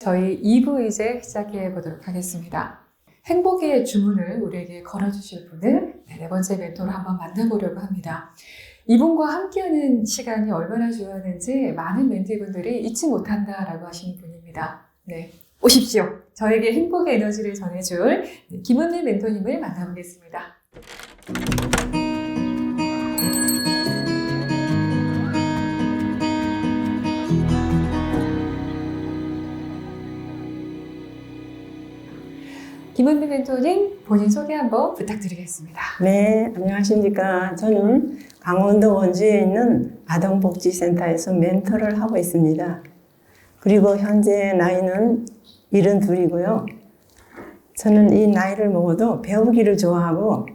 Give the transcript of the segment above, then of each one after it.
저희 2부 이제 시작해 보도록 하겠습니다. 행복의 주문을 우리에게 걸어주실 분을 네 번째 멘토로 한번 만나보려고 합니다. 이분과 함께하는 시간이 얼마나 좋았는지 많은 멘티분들이 잊지 못한다라고 하시는 분입니다. 네, 오십시오. 저에게 행복의 에너지를 전해줄 김은미 멘토님을 만나보겠습니다. 김은미 멘토님, 본인 소개 한번 부탁드리겠습니다. 네, 안녕하십니까. 저는 강원도 원주에 있는 아동복지센터에서 멘토를 하고 있습니다. 그리고 현재 나이는 72이고요. 저는 이 나이를 먹어도 배우기를 좋아하고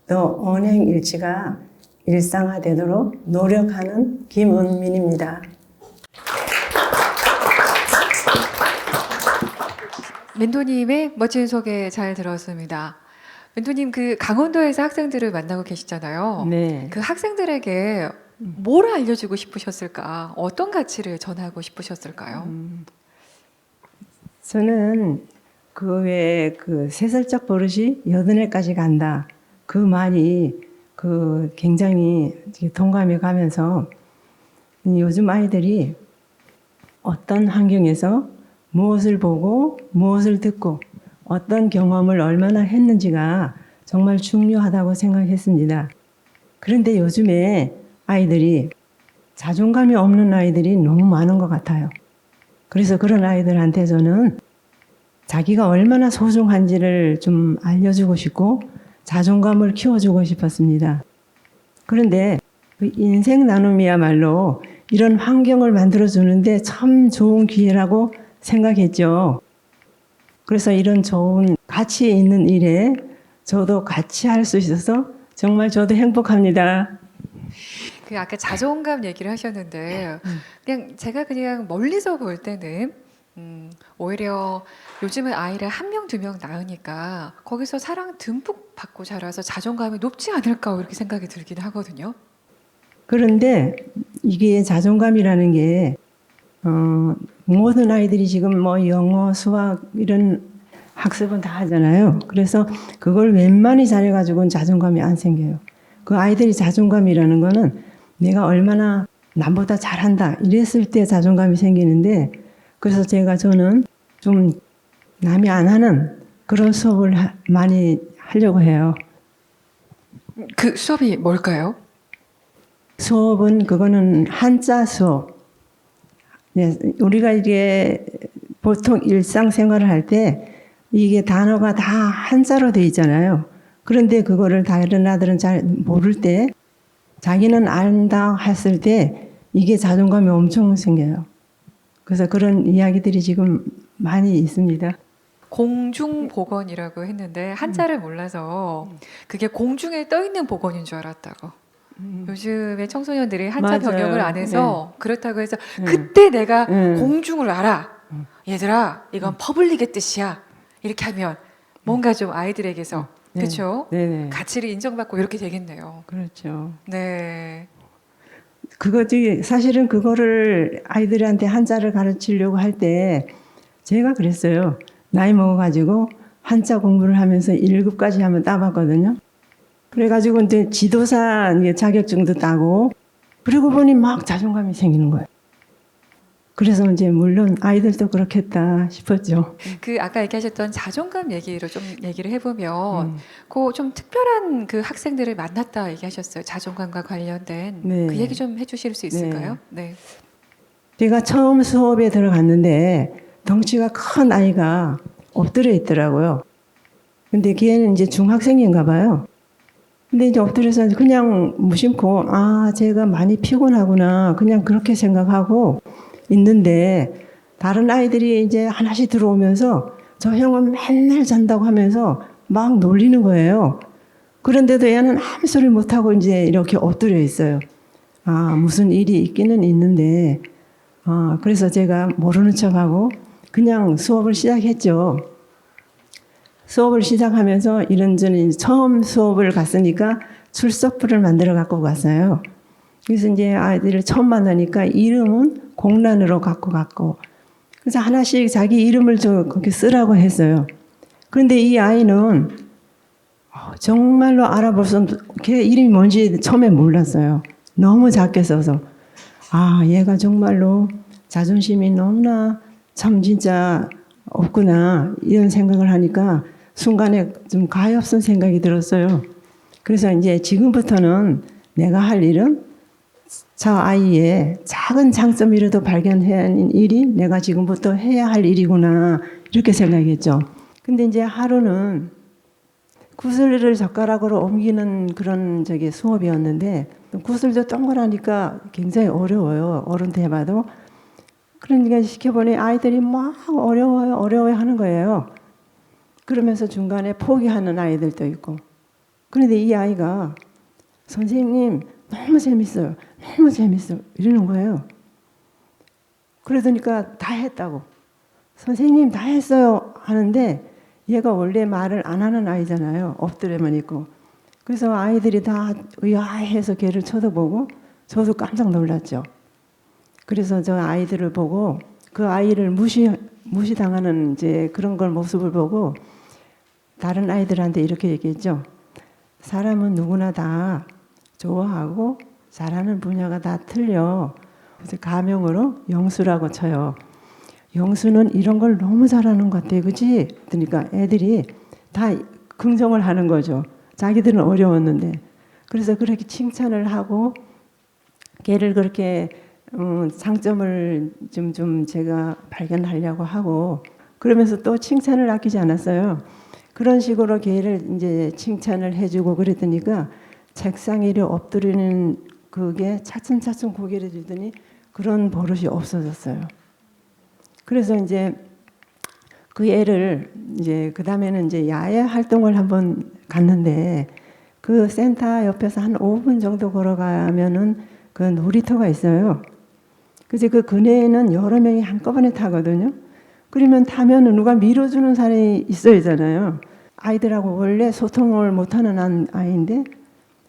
또 언행일치가 일상화되도록 노력하는 김은민입니다. 멘토님의 멋진 소개 잘 들었습니다. 멘토님, 그 강원도에서 학생들을 만나고 계시잖아요. 네. 그 학생들에게 뭘 알려주고 싶으셨을까? 어떤 가치를 전하고 싶으셨을까요? 저는 그 외에 그 세살적 버릇이 여든에까지 간다. 그 말이 그 굉장히 동감이 가면서 요즘 아이들이 어떤 환경에서 무엇을 보고 무엇을 듣고 어떤 경험을 얼마나 했는지가 정말 중요하다고 생각했습니다. 그런데 요즘에 아이들이 자존감이 없는 아이들이 너무 많은 것 같아요. 그래서 그런 아이들한테 저는 자기가 얼마나 소중한지를 좀 알려주고 싶고 자존감을 키워주고 싶었습니다. 그런데 그 인생 나눔이야말로 이런 환경을 만들어주는데 참 좋은 기회라고 생각했죠. 그래서 이런 좋은 가치 있는 일에 저도 같이 할 수 있어서 정말 저도 행복합니다. 그 아까 자존감 얘기를 하셨는데 제가 그냥 멀리서 볼 때는 오히려 요즘은 아이를 1명, 2명 낳으니까 거기서 사랑 듬뿍 받고 자라서 자존감이 높지 않을까 이렇게 생각이 들긴 하거든요. 그런데 이게 자존감이라는 게 모든 아이들이 지금 뭐 영어, 수학 이런 학습은 다 하잖아요. 그래서 그걸 웬만히 잘해가지고는 자존감이 안 생겨요. 그 아이들이 자존감이라는 거는 내가 얼마나 남보다 잘한다 이랬을 때 자존감이 생기는데, 그래서 저는 좀 남이 안 하는 그런 수업을 많이 하려고 해요. 그 수업이 뭘까요? 수업은 그거는 한자 수업. 네, 우리가 이게 보통 일상생활을 할 때 이게 단어가 다 한자로 돼 있잖아요. 그런데 그거를 다른 아들은 잘 모를 때 자기는 안다 했을 때 이게 자존감이 엄청 생겨요. 그래서 그런 이야기들이 지금 많이 있습니다. 공중보건이라고 했는데 한자를 몰라서 그게 공중에 떠 있는 보건인 줄 알았다고. 요즘에 청소년들이 한자 맞아요. 병역을 안 해서 네. 그렇다고 해서 그때 내가 네. 공중을 알아. 얘들아, 이건 퍼블릭의 뜻이야. 이렇게 하면 뭔가 좀 아이들에게서 네. 그렇죠? 네네. 가치를 인정받고 이렇게 되겠네요. 그렇죠. 네. 그거지 사실은 그거를 아이들한테 한자를 가르치려고 할 때 제가 그랬어요. 나이 먹어가지고 한자 공부를 하면서 1급까지 한번 따봤거든요. 그래가지고 이제 지도사 자격증도 따고, 그리고 보니 막 자존감이 생기는 거예요. 그래서 이제 물론 아이들도 그렇겠다 싶었죠. 그 아까 얘기하셨던 자존감 얘기로 좀 얘기를 해보면 그 좀 특별한 그 학생들을 만났다 얘기하셨어요. 자존감과 관련된 네. 그 얘기 좀 해주실 수 있을까요? 네. 제가 처음 수업에 들어갔는데 덩치가 큰 아이가 엎드려 있더라고요. 근데 걔는 이제 중학생인가 봐요. 근데 이제 엎드려서 그냥 무심코 제가 많이 피곤하구나 그냥 그렇게 생각하고 있는데, 다른 아이들이 이제 하나씩 들어오면서 저 형은 맨날 잔다고 하면서 막 놀리는 거예요. 그런데도 얘는 아무 소리 못하고 이제 이렇게 엎드려 있어요. 무슨 일이 있기는 있는데, 그래서 제가 모르는 척하고 그냥 수업을 시작했죠. 수업을 시작하면서 이런저런 처음 수업을 갔으니까 출석부를 만들어 갖고 갔어요. 그래서 이제 아이들을 처음 만나니까 이름은 공란으로 갖고 갔고, 그래서 하나씩 자기 이름을 거기 쓰라고 했어요. 그런데 이 아이는 정말로 알아볼 수 없는, 걔 이름이 뭔지 처음에 몰랐어요. 너무 작게 써서. 아, 얘가 정말로 자존심이 너무나 참 진짜 없구나, 이런 생각을 하니까 순간에 좀 가엾은 생각이 들었어요. 그래서 이제 지금부터는 내가 할 일은 저 아이의 작은 장점이라도 발견해야 하는 일이 내가 지금부터 해야 할 일이구나, 이렇게 생각했죠. 근데 이제 하루는 구슬을 젓가락으로 옮기는 그런 수업이었는데, 구슬도 동그라니까 굉장히 어려워요. 어른도 해봐도. 그러니까 시켜보니 아이들이 막 어려워요 하는 거예요. 그러면서 중간에 포기하는 아이들도 있고. 그런데 이 아이가 선생님 너무 재밌어요. 너무 재밌어요. 이러는 거예요. 그러니까 다 했다고. 선생님 다 했어요 하는데, 얘가 원래 말을 안 하는 아이잖아요. 엎드려만 있고. 그래서 아이들이 다 의아해서 걔를 쳐다보고, 저도 깜짝 놀랐죠. 그래서 저 아이들을 보고, 그 아이를 무시당하는 이제 그런 걸 모습을 보고 다른 아이들한테 이렇게 얘기했죠. 사람은 누구나 다 좋아하고 잘하는 분야가 다 틀려. 그래서 가명으로 영수라고 쳐요. 영수는 이런 걸 너무 잘하는 것 같아, 그치? 그러니까 애들이 다 긍정을 하는 거죠. 자기들은 어려웠는데. 그래서 그렇게 칭찬을 하고, 걔를 그렇게 장점을 좀 제가 발견하려고 하고, 그러면서 또 칭찬을 아끼지 않았어요. 그런 식으로 걔를 이제 칭찬을 해주고 그랬더니까 책상 위에 엎드리는 그게 차츰차츰 고개를 들더니 그런 버릇이 없어졌어요. 그래서 이제 그 애를 이제 그 다음에는 이제 야외 활동을 한번 갔는데, 그 센터 옆에서 한 5분 정도 걸어가면은 그 놀이터가 있어요. 그래서 그 그네에는 여러 명이 한꺼번에 타거든요. 그러면 타면은 누가 밀어주는 사람이 있어야잖아요. 아이들하고 원래 소통을 못하는 아이인데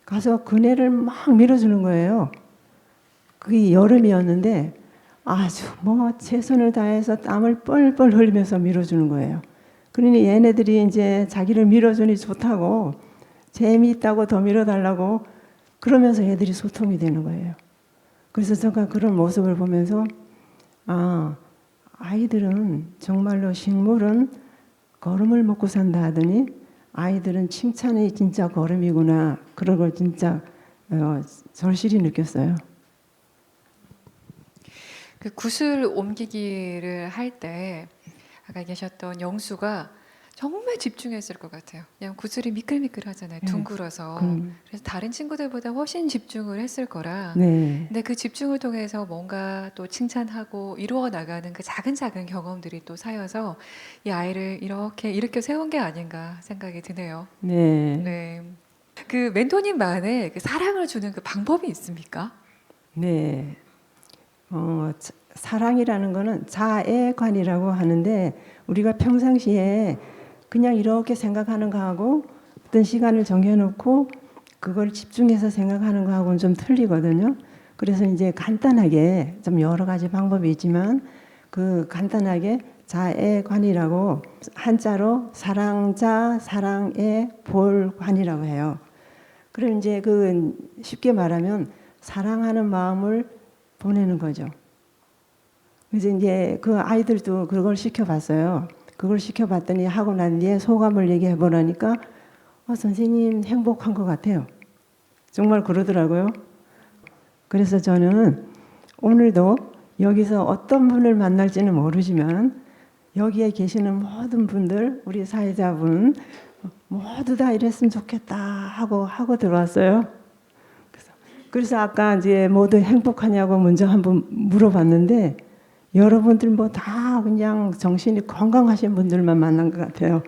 가서 그네를 막 밀어주는 거예요. 그게 여름이었는데 아주 뭐 최선을 다해서 땀을 뻘뻘 흘리면서 밀어주는 거예요. 그러니 얘네들이 이제 자기를 밀어주니 좋다고, 재미있다고 더 밀어달라고 그러면서 애들이 소통이 되는 거예요. 그래서 제가 그런 모습을 보면서 아이들은 정말로 식물은 걸음을 먹고 산다 하더니 아이들은 칭찬이 진짜 걸음이구나, 그런 걸 진짜 절실히 느꼈어요. 그 구슬 옮기기를 할 때 아까 계셨던 영수가 정말 집중했을 것 같아요. 그냥 구슬이 미끌미끌하잖아요. 둥글어서. 그래서 다른 친구들보다 훨씬 집중을 했을 거라. 네. 근데 그 집중을 통해서 뭔가 또 칭찬하고 이루어 나가는 그 작은 경험들이 또 쌓여서 이 아이를 이렇게 일으켜 세운 게 아닌가 생각이 드네요. 네. 네. 그 멘토님만의 그 사랑을 주는 그 방법이 있습니까? 네. 사랑이라는 거는 자애관이라고 하는데, 우리가 평상시에 그냥 이렇게 생각하는 거하고 어떤 시간을 정해놓고 그걸 집중해서 생각하는 거하고는 좀 틀리거든요. 그래서 이제 간단하게 좀 여러 가지 방법이 있지만, 그 간단하게 자애관이라고 한자로 사랑자 사랑의 볼관이라고 해요. 그럼 이제 그 쉽게 말하면 사랑하는 마음을 보내는 거죠. 그래서 이제 그 아이들도 그걸 시켜봤어요. 그걸 시켜봤더니 하고 난 뒤에 소감을 얘기해 보라니까 선생님 행복한 것 같아요. 정말 그러더라고요. 그래서 저는 오늘도 여기서 어떤 분을 만날지는 모르지만 여기에 계시는 모든 분들, 우리 사회자분 모두 다 이랬으면 좋겠다 하고 들어왔어요. 그래서 아까 이제 모두 행복하냐고 먼저 한번 물어봤는데, 여러분들 뭐 다 그냥 정신이 건강하신 분들만 만난 것 같아요.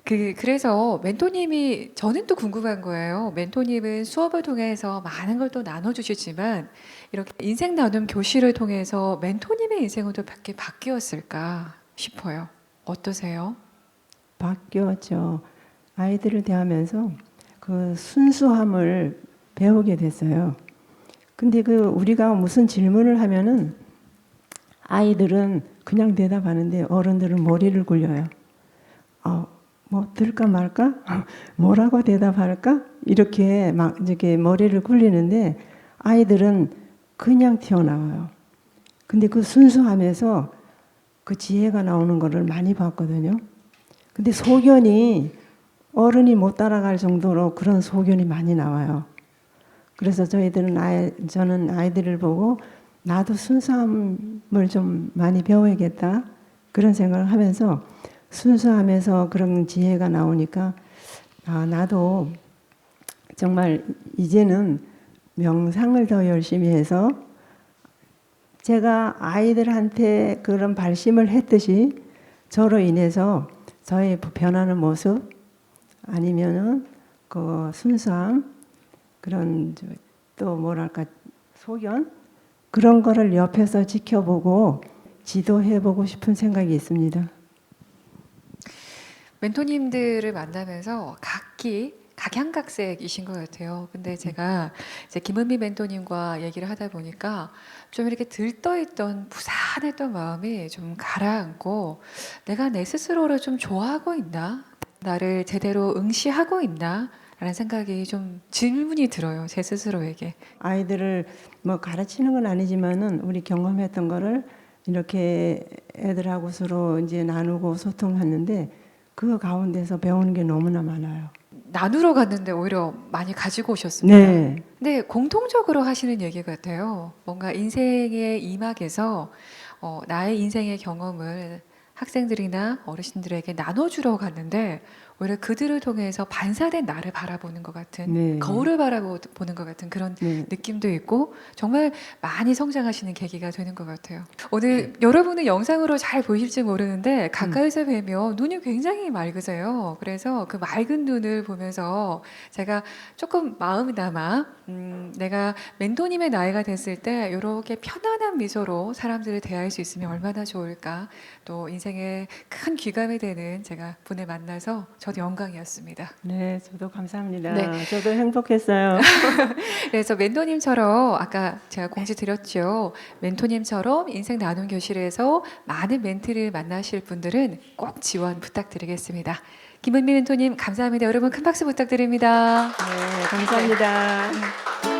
그래서 멘토님이 저는 또 궁금한 거예요. 멘토님은 수업을 통해서 많은 걸 또 나눠주시지만 이렇게 인생 나눔 교실을 통해서 멘토님의 인생은 또 어떻게 바뀌었을까 싶어요. 어떠세요? 바뀌었죠. 아이들을 대하면서 그 순수함을 배우게 됐어요. 근데 그 우리가 무슨 질문을 하면은 아이들은 그냥 대답하는데 어른들은 머리를 굴려요. 뭐 들까 말까? 뭐라고 대답할까? 이렇게 막 이렇게 머리를 굴리는데 아이들은 그냥 튀어나와요. 근데 그 순수함에서 그 지혜가 나오는 거를 많이 봤거든요. 근데 소견이 어른이 못 따라갈 정도로 그런 소견이 많이 나와요. 그래서 저는 아이들을 보고 나도 순수함을 좀 많이 배워야겠다 그런 생각을 하면서 순수함에서 그런 지혜가 나오니까 나도 정말 이제는 명상을 더 열심히 해서 제가 아이들한테 그런 발심을 했듯이 저로 인해서 저의 변하는 모습 아니면은 그 순수함 그런 또 뭐랄까 소견 그런 거를 옆에서 지켜보고 지도해보고 싶은 생각이 있습니다. 멘토님들을 만나면서 각기 각양각색이신 것 같아요. 근데 제가 이제 김은미 멘토님과 얘기를 하다 보니까 좀 이렇게 들떠있던 부산했던 마음이 좀 가라앉고 내가 내 스스로를 좀 좋아하고 있나? 나를 제대로 응시하고 있나? 라는 생각이 좀 질문이 들어요. 제 스스로에게. 아이들을 뭐 가르치는 건 아니지만은 우리 경험했던 거를 이렇게 애들하고 서로 이제 나누고 소통하는데 그 가운데서 배우는 게 너무나 많아요. 나누러 갔는데 오히려 많이 가지고 오셨습니다. 네. 근데 공통적으로 하시는 얘기 같아요. 뭔가 인생의 이막에서 나의 인생의 경험을 학생들이나 어르신들에게 나눠주러 갔는데 오히려 그들을 통해서 반사된 나를 바라보는 것 같은 네. 거울을 바라보는 것 같은 그런 네. 느낌도 있고 정말 많이 성장하시는 계기가 되는 것 같아요. 오늘 여러분은 영상으로 잘 보실지 모르는데 가까이서 뵈면 눈이 굉장히 맑으세요. 그래서 그 맑은 눈을 보면서 제가 조금 마음이나마 내가 멘토님의 나이가 됐을 때 이렇게 편안한 미소로 사람들을 대할 수 있으면 얼마나 좋을까. 또 인생에 큰 귀감이 되는 제가 분을 만나서 저도 영광이었습니다. 네, 저도 감사합니다. 네. 저도 행복했어요. 그래서 멘토님처럼 아까 제가 공지 드렸죠. 멘토님처럼 인생 나눔 교실에서 많은 멘티를 만나실 분들은 꼭 지원 부탁드리겠습니다. 김은미 멘토님 감사합니다. 여러분 큰 박수 부탁드립니다. 네, 감사합니다.